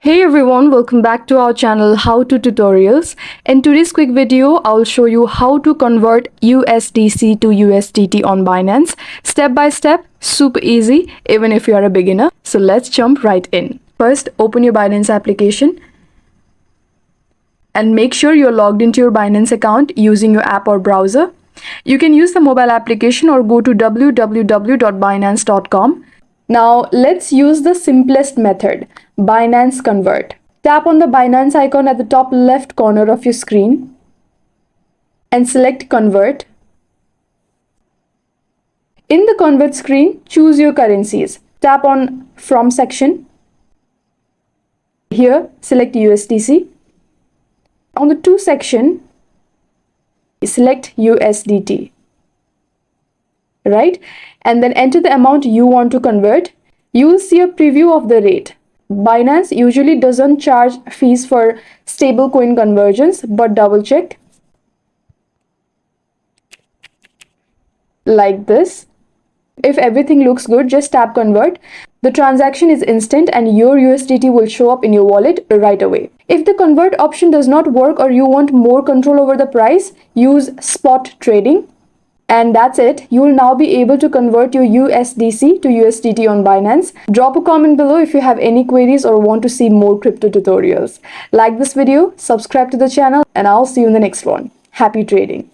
Hey everyone, welcome back to our channel How to Tutorials. In today's quick video, I'll show you how to convert USDC to USDT on Binance. Step by step, super easy, even if you are a beginner. So let's jump right in. First, open your Binance application and make sure you're logged into your Binance account using your app or browser. You can use the mobile application or go to www.binance.com. Now let's use the simplest method, Binance Convert. Tap on the Binance icon at the top left corner of your screen and select Convert. In the Convert screen, choose your currencies. Tap on From section. Here, select USDC. On the To section, select USDT. Right? And then enter the amount you want to convert. You will see a preview of the rate. Binance usually doesn't charge fees for stablecoin conversions, but double check. Like this. If everything looks good, just tap convert. The transaction is instant and your USDT will show up in your wallet right away. If the convert option does not work or you want more control over the price, use spot trading. And that's it. You will now be able to convert your USDC to USDT on Binance. Drop a comment below if you have any queries or want to see more crypto tutorials. Like this video, subscribe to the channel, and I'll see you in the next one. Happy trading.